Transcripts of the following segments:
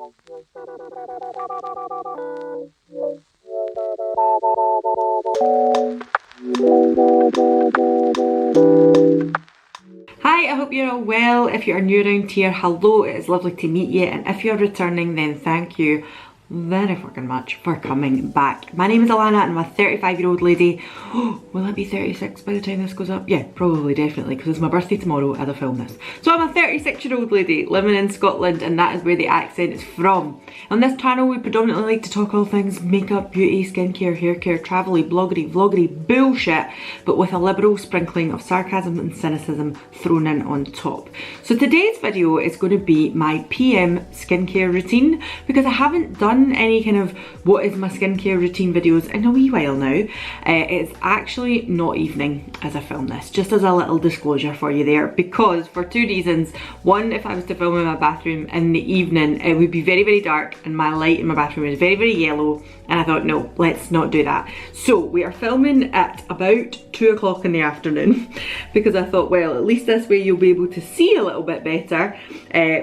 Hi, I hope you're all well. If you are new around here, hello, it is lovely to meet you, and if you're returning, then thank you very fucking much for coming back. My name is Alana and I'm a 35-year-old lady. Will I be 36 by the time this goes up? Yeah, probably, definitely, because it's my birthday tomorrow as I film this. So I'm a 36-year-old lady living in Scotland, and that is where the accent is from. On this channel we predominantly like to talk all things makeup, beauty, skincare, hair care, travel-y, bloggery, vloggery bullshit, but with a liberal sprinkling of sarcasm and cynicism thrown in on top. So today's video is going to be my PM skincare routine, because I haven't done any kind of what is my skincare routine videos in a wee while now. It's actually not evening as I film this, just as a little disclosure for you there, because for two reasons. One, if I was to film in my bathroom in the evening, it would be very, very dark and my light in my bathroom is very, very yellow, and I thought, no, let's not do that. So we are filming at about 2 o'clock in the afternoon because I thought, well, at least this way you'll be able to see a little bit better,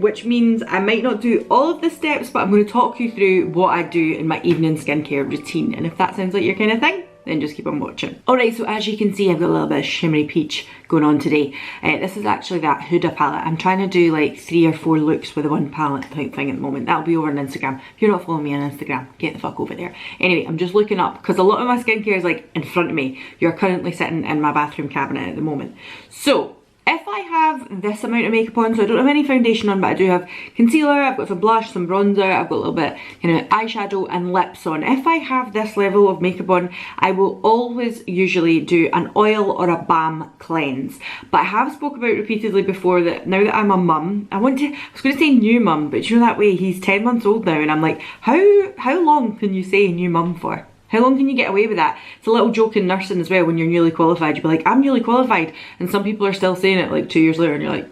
which means I might not do all of the steps, but I'm going to talk you through what I do in my evening skincare routine, and if that sounds like your kind of thing, then just keep on watching. Alright, so as you can see, I've got a little bit of shimmery peach going on today. This is actually that Huda palette. I'm trying to do like 3 or 4 looks with a one palette type thing at the moment. That'll be over on Instagram. If you're not following me on Instagram, get the fuck over there. Anyway, I'm just looking up because a lot of my skincare is like in front of me. You're currently sitting in my bathroom cabinet at the moment. So if I have this amount of makeup on, so I don't have any foundation on, but I do have concealer, I've got some blush, some bronzer, I've got a little bit kind of eyeshadow and lips on. If I have this level of makeup on, I will always usually do an oil or a balm cleanse. But I have spoke about repeatedly before that now that I'm a mum, I was going to say new mum, but you know that way, he's 10 months old now, and I'm like, how long can you say new mum for? How long can you get away with that? It's a little joke in nursing as well. When you're newly qualified, you'll be like, I'm newly qualified. And some people are still saying it like 2 years later, and you're like,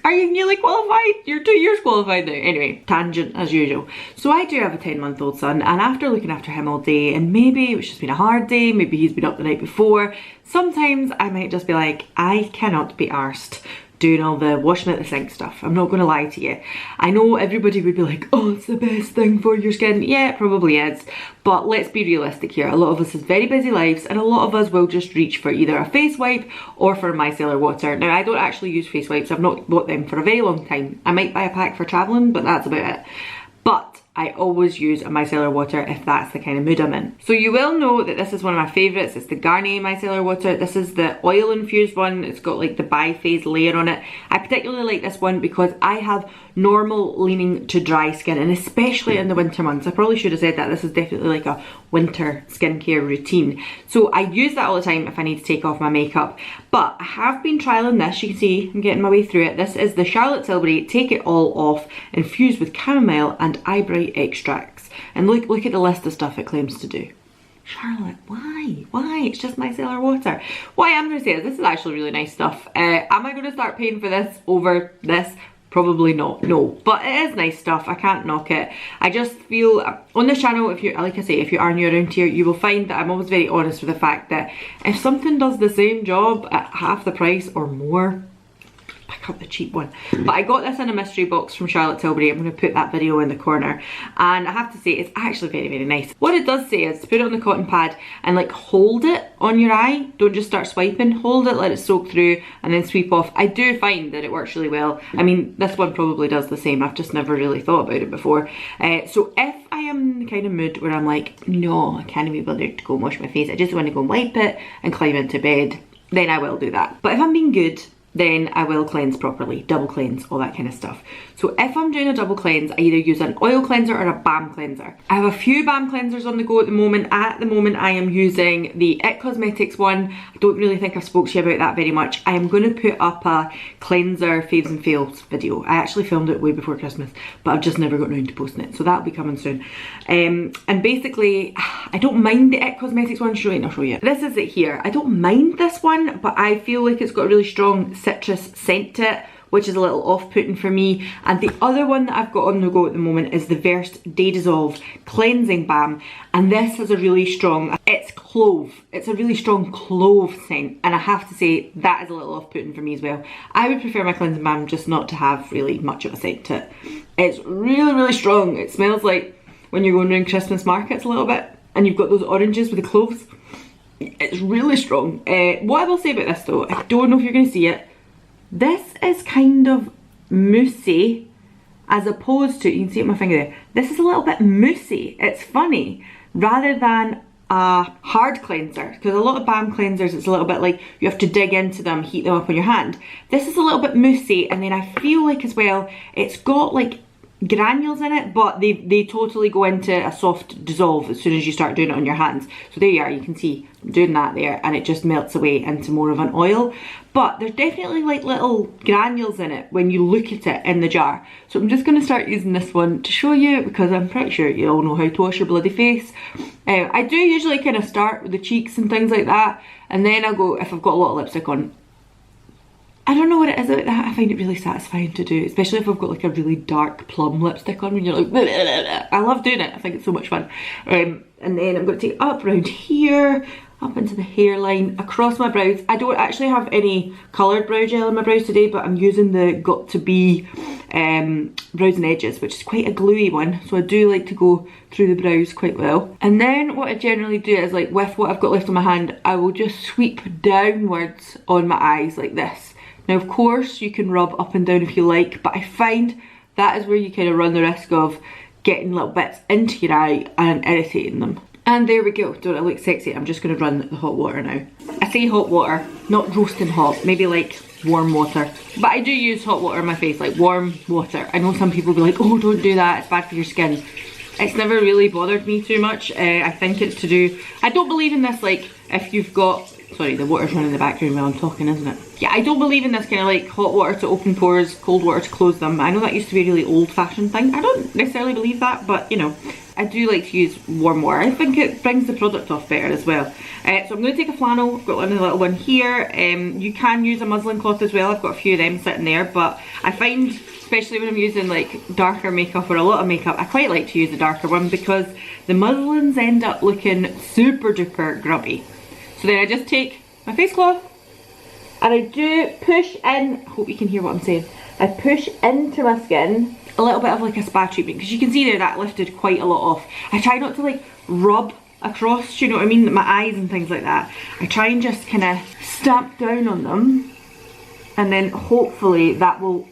are you newly qualified? You're 2 years qualified now. Anyway, tangent as usual. So I do have a 10-month-old son, and after looking after him all day, and maybe it's just been a hard day, maybe he's been up the night before, sometimes I might just be like, I cannot be arsed doing all the washing at the sink stuff. I'm not going to lie to you. I know everybody would be like, oh, it's the best thing for your skin. Yeah, it probably is. But let's be realistic here. A lot of us have very busy lives, and a lot of us will just reach for either a face wipe or for micellar water. Now, I don't actually use face wipes. I've not bought them for a very long time. I might buy a pack for traveling, but that's about it. But I always use a micellar water if that's the kind of mood I'm in. So you will know that this is one of my favourites. It's the Garnier micellar water. This is the oil infused one. It's got like the biphase layer on it. I particularly like this one because I have normal leaning to dry skin, and especially in the winter months. I probably should have said that. This is definitely like a winter skincare routine. So I use that all the time if I need to take off my makeup. But I have been trialling this. You can see I'm getting my way through it. This is the Charlotte Tilbury Take It All Off infused with chamomile and eyebright extracts. And look at the list of stuff it claims to do. Charlotte, why? It's just micellar water. What I am going to say is this is actually really nice stuff. Am I going to start paying for this over this? Probably not, no, but it is nice stuff. I can't knock it. I just feel on this channel, if you, like I say, if you are new around here, you will find that I'm always very honest with the fact that if something does the same job at half the price or more, pick up the cheap one. But I got this in a mystery box from Charlotte Tilbury. I'm going to put that video in the corner, and I have to say it's actually very, very nice. What it does say is to put it on the cotton pad and like hold it on your eye. Don't just start swiping. Hold it, let it soak through, and then sweep off. I do find that it works really well. I mean, this one probably does the same. I've just never really thought about it before. So if I am in the kind of mood where I'm like, no, I can't be bothered to go and wash my face, I just want to go and wipe it and climb into bed, then I will do that. But if I'm being good, then I will cleanse properly, double cleanse, all that kind of stuff. So if I'm doing a double cleanse, I either use an oil cleanser or a balm cleanser. I have a few balm cleansers on the go at the moment. At the moment I am using the It Cosmetics one. I don't really think I've spoke to you about that very much. I am going to put up a cleanser faves and fails video. I actually filmed it way before Christmas, but I've just never got around to posting it, so that'll be coming soon. And basically, I don't mind the It Cosmetics one. I'll show you. This is it here. I don't mind this one, but I feel like it's got a really strong citrus scent to it, which is a little off-putting for me. And the other one that I've got on the go at the moment is the Versed Day Dissolve Cleansing Balm. And this has a really strong, it's clove. It's a really strong clove scent. And I have to say, that is a little off-putting for me as well. I would prefer my cleansing balm just not to have really much of a scent to it. It's really, really strong. It smells like when you're going around Christmas markets a little bit and you've got those oranges with the cloves. It's really strong. What I will say about this though, I don't know if you're going to see it, this is kind of moussey as opposed to, you can see it on my finger there, this is a little bit moussey. It's funny, rather than a hard cleanser, because a lot of balm cleansers it's a little bit like you have to dig into them, heat them up on your hand. This is a little bit moussey, and then I feel like as well it's got like granules in it, but they totally go into a soft dissolve as soon as you start doing it on your hands. So there you are, you can see I'm doing that there, and it just melts away into more of an oil. But there's definitely like little granules in it when you look at it in the jar. So I'm just going to start using this one to show you, because I'm pretty sure you all know how to wash your bloody face. I do usually kind of start with the cheeks and things like that, and then I'll go, if I've got a lot of lipstick on. I don't know what it is about that, I find it really satisfying to do, especially if I've got like a really dark plum lipstick on when you're like, bleh, bleh, bleh. I love doing it, I think it's so much fun. And then I'm going to take it up around here, up into the hairline, across my brows. I don't actually have any coloured brow gel in my brows today, but I'm using the Got To Be Brows and Edges, which is quite a gluey one, so I do like to go through the brows quite well. And then what I generally do is, like with what I've got left on my hand, I will just sweep downwards on my eyes like this. Now of course you can rub up and down if you like, but I find that is where you kind of run the risk of getting little bits into your eye and irritating them. And there we go, don't I look sexy? I'm just going to run the hot water now. I say hot water, not roasting hot, maybe like warm water. But I do use hot water on my face, like warm water. I know some people will be like, oh don't do that, it's bad for your skin. It's never really bothered me too much. I think it's to do, I don't believe in this like if you've got, sorry the water's running in the background while I'm talking, isn't it? Yeah, I don't believe in this kind of like hot water to open pores, cold water to close them. I know that used to be a really old fashioned thing. I don't necessarily believe that, but you know, I do like to use warm water. I think it brings the product off better as well. So I'm going to take a flannel, I've got a little one here. You can use a muslin cloth as well, I've got a few of them sitting there, but I find, especially when I'm using like darker makeup or a lot of makeup, I quite like to use a darker one because the muslins end up looking super duper grubby. So then I just take my face cloth and I do push in, hope you can hear what I'm saying, I push into my skin a little bit of like a spa treatment, because you can see there that lifted quite a lot off. I try not to like rub across, you know what I mean, my eyes and things like that. I try and just kind of stamp down on them, and then hopefully that will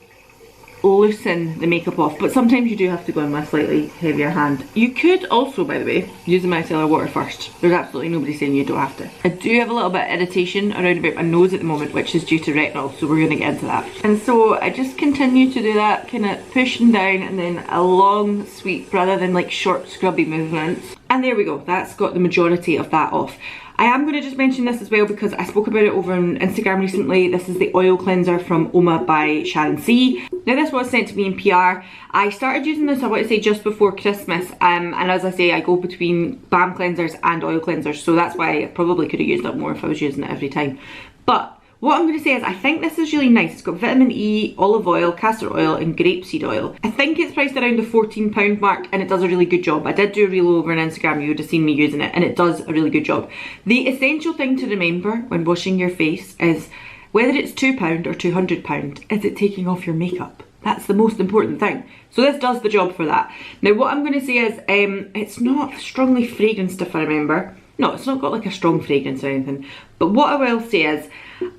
loosen the makeup off. But sometimes you do have to go in with a slightly heavier hand. You could also, by the way, use the micellar water first. There's absolutely nobody saying you don't have to. I do have a little bit of irritation around about my nose at the moment, which is due to retinol, so we're going to get into that. And so I just continue to do that, kind of pushing down and then a long sweep rather than like short scrubby movements. And there we go, that's got the majority of that off. I am going to just mention this as well because I spoke about it over on Instagram recently. This is the oil cleanser from Oma by Sharon C. Now this was sent to me in PR. I started using this, I want to say, just before Christmas, and as I say, I go between balm cleansers and oil cleansers, so that's why I probably could have used it more if I was using it every time. But what I'm going to say is I think this is really nice. It's got vitamin E, olive oil, castor oil and grapeseed oil. I think it's priced around the £14 mark and it does a really good job. I did do a reel over on Instagram, you would have seen me using it, and it does a really good job. The essential thing to remember when washing your face is whether it's £2 or £200, is it taking off your makeup? That's the most important thing. So this does the job for that. Now what I'm going to say is it's not strongly fragranced if I remember. No, it's not got like a strong fragrance or anything. But what I will say is,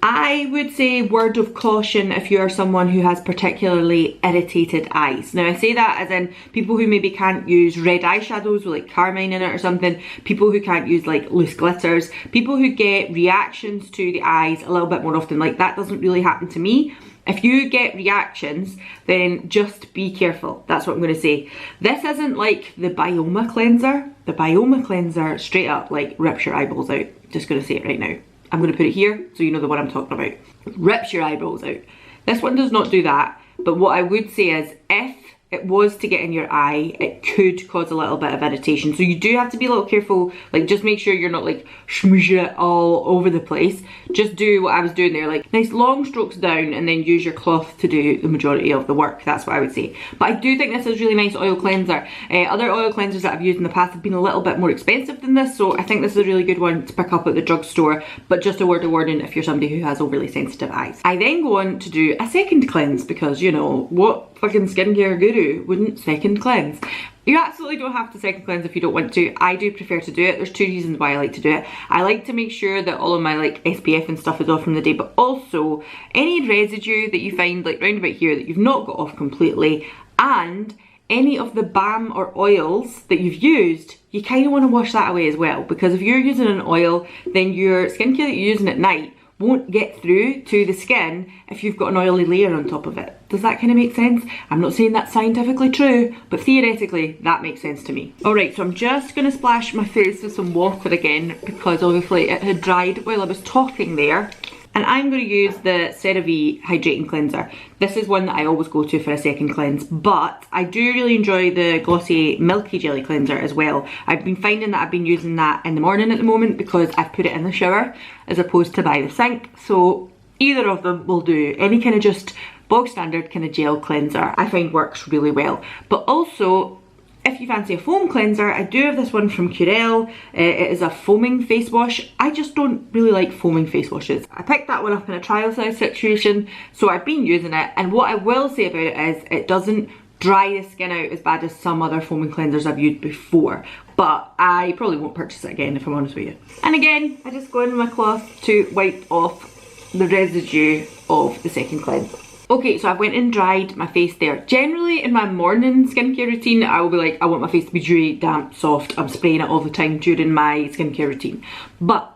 I would say word of caution if you are someone who has particularly irritated eyes. Now I say that as in people who maybe can't use red eyeshadows with like carmine in it or something, people who can't use like loose glitters, people who get reactions to the eyes a little bit more often. Like that doesn't really happen to me. If you get reactions, then just be careful. That's what I'm going to say. This isn't like the Bioma cleanser. The Bioma cleanser straight up like rips your eyeballs out. Just going to say it right now. I'm going to put it here so you know the one I'm talking about. Rips your eyeballs out. This one does not do that. But what I would say is if it was to get in your eye, it could cause a little bit of irritation. So you do have to be a little careful, like just make sure you're not like smooshing it all over the place. Just do what I was doing there, like nice long strokes down and then use your cloth to do the majority of the work. That's what I would say. But I do think this is really nice oil cleanser. Other oil cleansers that I've used in the past have been a little bit more expensive than this, so I think this is a really good one to pick up at the drugstore. But just a word of warning if you're somebody who has overly sensitive eyes. I then go on to do a second cleanse because, you know, what fucking skincare guru wouldn't second cleanse? You absolutely don't have to second cleanse if you don't want to. I do prefer to do it. There's two reasons why I like to do it. I like to make sure that all of my like SPF and stuff is off from the day, but also any residue that you find like round about here that you've not got off completely, and any of the balm or oils that you've used, you kind of want to wash that away as well, because if you're using an oil, then your skincare that you're using at night won't get through to the skin if you've got an oily layer on top of it. Does that kind of make sense? I'm not saying that's scientifically true, but theoretically that makes sense to me. Alright, so I'm just going to splash my face with some water again because obviously it had dried while I was talking there. And I'm going to use the CeraVe Hydrating Cleanser. This is one that I always go to for a second cleanse, but I do really enjoy the Glossy Milky Jelly Cleanser as well. I've been finding that I've been using that in the morning at the moment because I've put it in the shower as opposed to by the sink. So either of them will do. Any kind of just bog standard kind of gel cleanser I find works really well. But also, if you fancy a foam cleanser, I do have this one from Peri-oral. It is a foaming face wash. I just don't really like foaming face washes. I picked that one up in a trial size situation, so I've been using it. And what I will say about it is it doesn't dry the skin out as bad as some other foaming cleansers I've used before. But I probably won't purchase it again if I'm honest with you. And again, I just go in with my cloth to wipe off the residue of the second cleanse. Okay, so I went and dried my face there. Generally in my morning skincare routine, I will be like, I want my face to be dewy, damp, soft. I'm spraying it all the time during my skincare routine. But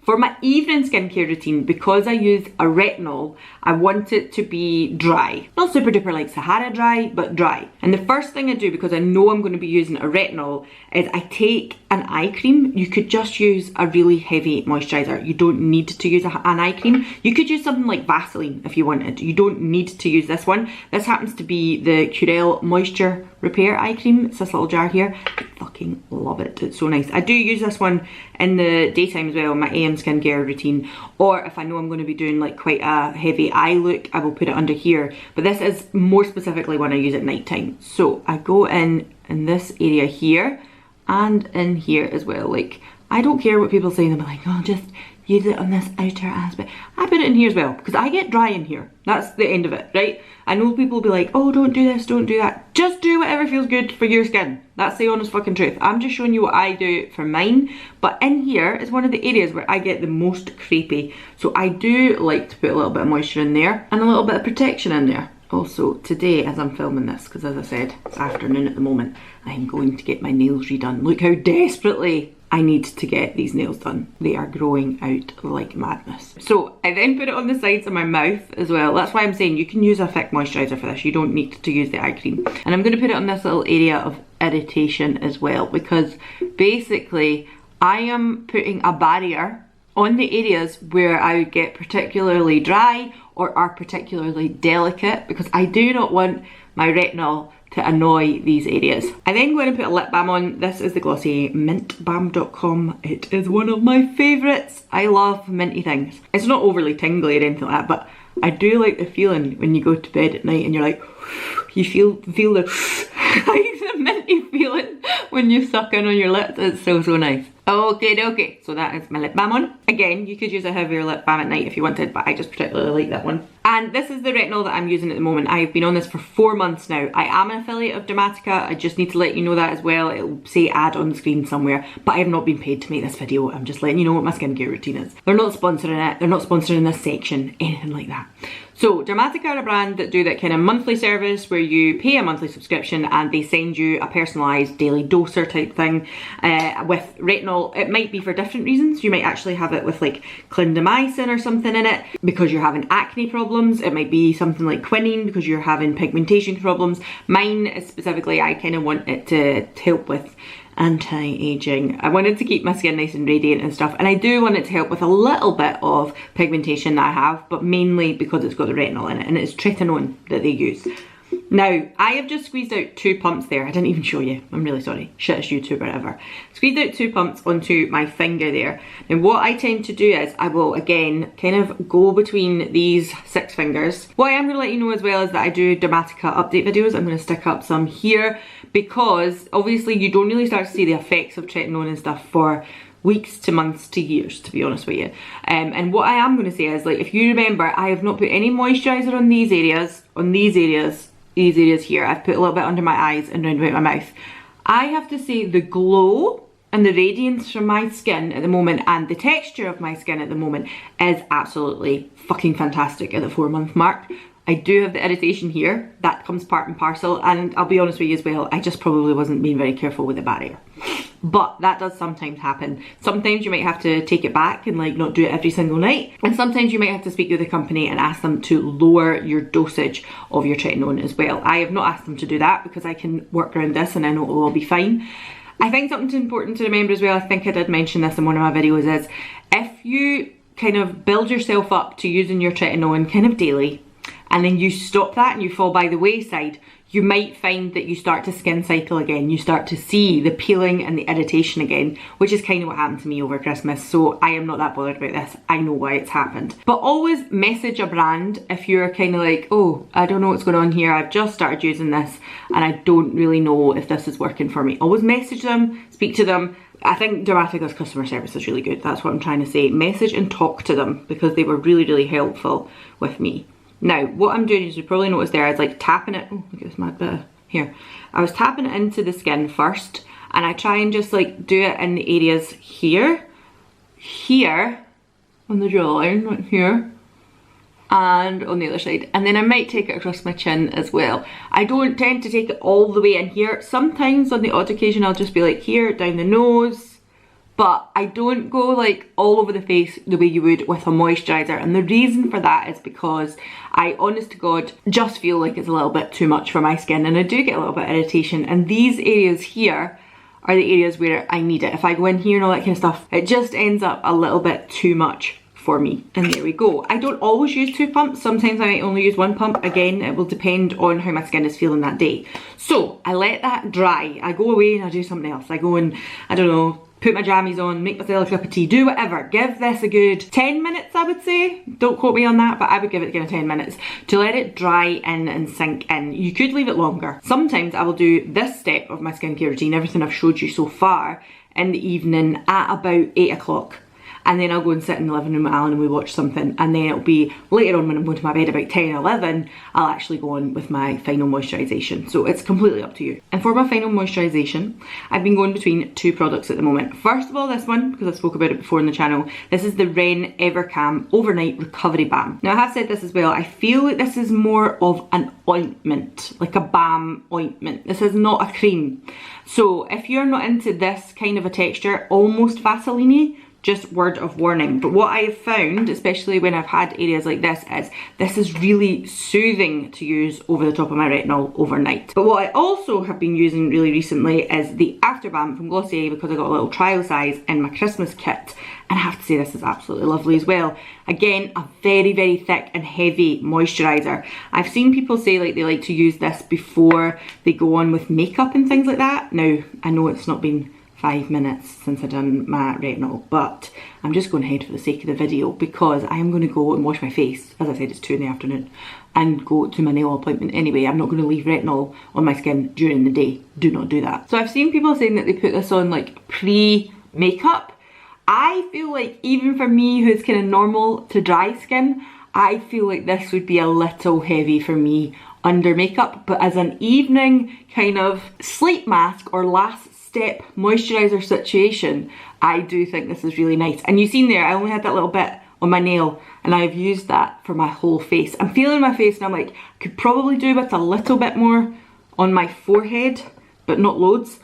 for my evening skincare routine, because I use a retinol, I want it to be dry. Not super duper like Sahara dry, but dry. And the first thing I do, because I know I'm going to be using a retinol, is I take an eye cream. You could just use a really heavy moisturiser. You don't need to use an eye cream. You could use something like Vaseline if you wanted. You don't need to use this one. This happens to be the Peri-oral Moisture Repair Eye Cream. It's this little jar here. I fucking love it. It's so nice. I do use this one in the daytime as well, in my AM skincare routine. Or if I know I'm going to be doing like quite a heavy eye look, I will put it under here. But this is more specifically when I use it at night time. So I go in this area here and in here as well. Like, I don't care what people say. They'll be like, oh, just use it on this outer aspect. I put it in here as well because I get dry in here. That's the end of it, right? I know people will be like, oh, don't do this, don't do that. Just do whatever feels good for your skin. That's the honest fucking truth. I'm just showing you what I do for mine. But in here is one of the areas where I get the most crepey. So I do like to put a little bit of moisture in there and a little bit of protection in there. Also today, as I'm filming this, because as I said, it's afternoon at the moment, I'm going to get my nails redone. Look how desperately I need to get these nails done. They are growing out like madness. So I then put it on the sides of my mouth as well. That's why I'm saying you can use a thick moisturiser for this. You don't need to use the eye cream. And I'm going to put it on this little area of irritation as well, because basically I am putting a barrier on the areas where I would get particularly dry or are particularly delicate, because I do not want my retinol to annoy these areas. I then go in and put a lip balm on. This is the Glossy mintbalm.com. It is one of my favourites. I love minty things. It's not overly tingly or anything like that, but I do like the feeling when you go to bed at night and you're like, you feel the like the minty feeling when you suck in on your lips. It's so nice. Okay, so that is my lip balm on. Again, you could use a heavier lip balm at night if you wanted, but I just particularly like that one. And this is the retinol that I'm using at the moment. I've been on this for 4 months now. I am an affiliate of Dermatica. I just need to let you know that as well. It'll say ad on the screen somewhere, but I have not been paid to make this video. I'm just letting you know what my skincare routine is. They're not sponsoring it. They're not sponsoring this section, anything like that. So Dermatica are a brand that do that kind of monthly service where you pay a monthly subscription and they send you a personalised daily doser type thing with retinol. It might be for different reasons. You might actually have it with like clindamycin or something in it because you're having acne problems. It might be something like quinine because you're having pigmentation problems. Mine is specifically, I kind of want it to help with anti-aging. I wanted to keep my skin nice and radiant and stuff, and I do want it to help with a little bit of pigmentation that I have, but mainly because it's got the retinol in it, and it's Tretinoin that they use. Now, I have just squeezed out 2 pumps there. I didn't even show you. I'm really sorry. Shit, it's YouTube or whatever. Squeezed out 2 pumps onto my finger there. Now, what I tend to do is I will, again, kind of go between these 6 fingers. What I am going to let you know as well is that I do Dermatica update videos. I'm going to stick up some here because, obviously, you don't really start to see the effects of tretinoin and stuff for weeks to months to years, to be honest with you. And what I am going to say is, like, if you remember, I have not put any moisturiser on these areas here. I've put a little bit under my eyes and round about my mouth. I have to say the glow and the radiance from my skin at the moment and the texture of my skin at the moment is absolutely fucking fantastic at the 4-month mark. I do have the irritation here. That comes part and parcel, and I'll be honest with you as well, I just probably wasn't being very careful with the barrier. But that does sometimes happen. Sometimes you might have to take it back and like not do it every single night. And sometimes you might have to speak to the company and ask them to lower your dosage of your tretinoin as well. I have not asked them to do that because I can work around this and I know it will all be fine. I think something important to remember as well, I think I did mention this in one of my videos, is if you kind of build yourself up to using your tretinoin kind of daily, and then you stop that and you fall by the wayside, you might find that you start to skin cycle again. You start to see the peeling and the irritation again, which is kind of what happened to me over Christmas. So I am not that bothered about this. I know why it's happened. But always message a brand if you're kind of like, oh, I don't know what's going on here. I've just started using this and I don't really know if this is working for me. Always message them, speak to them. I think Dermatica's customer service is really good. That's what I'm trying to say. Message and talk to them because they were really, really helpful with me. Now, what I'm doing is, you probably noticed there, I was like tapping it, oh, look at this mad bit here. I was tapping it into the skin first, and I try and just like do it in the areas here, on the jawline, right here, and on the other side. And then I might take it across my chin as well. I don't tend to take it all the way in here. Sometimes on the odd occasion, I'll just be like here, down the nose, but I don't go like all over the face the way you would with a moisturiser. And the reason for that is because I, honest to God, just feel like it's a little bit too much for my skin, and I do get a little bit of irritation. And these areas here are the areas where I need it. If I go in here and all that kind of stuff, it just ends up a little bit too much for me. And there we go. I don't always use 2 pumps. Sometimes I might only use 1 pump. Again, it will depend on how my skin is feeling that day. So I let that dry. I go away and I do something else. I go and, I don't know, put my jammies on, make myself a cup of tea, do whatever. Give this a good 10 minutes, I would say. Don't quote me on that, but I would give it kind of 10 minutes to let it dry in and sink in. You could leave it longer. Sometimes I will do this step of my skincare routine, everything I've showed you so far, in the evening at about 8 o'clock. And then I'll go and sit in the living room with Alan and we watch something, and then it'll be later on when I'm going to my bed about 10 or 11, I'll actually go on with my final moisturisation. So it's completely up to you. And for my final moisturisation, I've been going between 2 products at the moment. First of all, this one, because I spoke about it before on the channel, this is the Ren Evercam Overnight Recovery Balm. Now I have said this as well, I feel like this is more of an ointment, like a balm ointment. This is not a cream. So if you're not into this kind of a texture, almost Vaseline-y, just word of warning. But what I have found, especially when I've had areas like this is really soothing to use over the top of my retinol overnight. But what I also have been using really recently is the After Balm from Glossier, because I got a little trial size in my Christmas kit. And I have to say, this is absolutely lovely as well. Again, a very, very thick and heavy moisturiser. I've seen people say like they like to use this before they go on with makeup and things like that. Now, I know it's not been 5 minutes since I've done my retinol, but I'm just going ahead for the sake of the video because I am going to go and wash my face. As I said, it's 2 in the afternoon, and go to my nail appointment anyway. I'm not going to leave retinol on my skin during the day. Do not do that. So I've seen people saying that they put this on like pre-makeup. I feel like even for me, who's kind of normal to dry skin, I feel like this would be a little heavy for me under makeup. But as an evening kind of sleep mask or last step moisturiser situation, I do think this is really nice. And you've seen there, I only had that little bit on my nail, and I've used that for my whole face. I'm feeling my face and I'm like, I could probably do with a little bit more on my forehead, but not loads.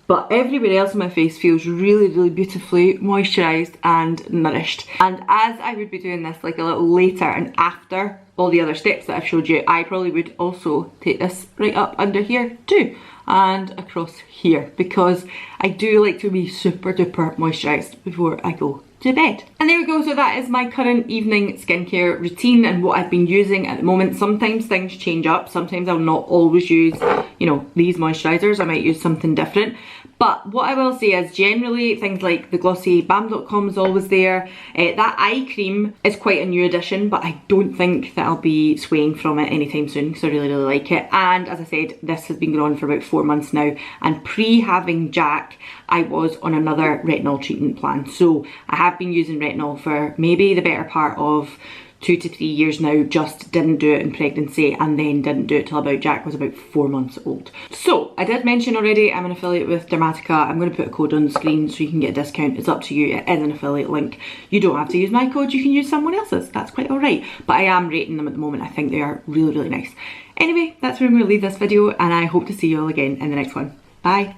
But everywhere else on my face feels really, really beautifully moisturised and nourished. And as I would be doing this like a little later and after all the other steps that I've showed you, I probably would also take this right up under here too, and across here, because I do like to be super duper moisturised before I go to bed. And there we go, so that is my current evening skincare routine and what I've been using at the moment. Sometimes things change up, sometimes I'll not always use, you know, these moisturisers, I might use something different. But what I will say is generally things like the glossy balm.com is always there. That eye cream is quite a new addition, but I don't think that I'll be swaying from it anytime soon because I really, really like it. And as I said, this has been going on for about 4 months now. And pre-having Jack, I was on another retinol treatment plan. So I have been using retinol for maybe the better part of 2 to 3 years now, just didn't do it in pregnancy and then didn't do it till about Jack was about 4 months old. So I did mention already I'm an affiliate with Dermatica. I'm going to put a code on the screen so you can get a discount. It's up to you, it is an affiliate link. You don't have to use my code, you can use someone else's, that's quite alright. But I am rating them at the moment, I think they are really, really nice. Anyway, that's where I'm going to leave this video and I hope to see you all again in the next one. Bye!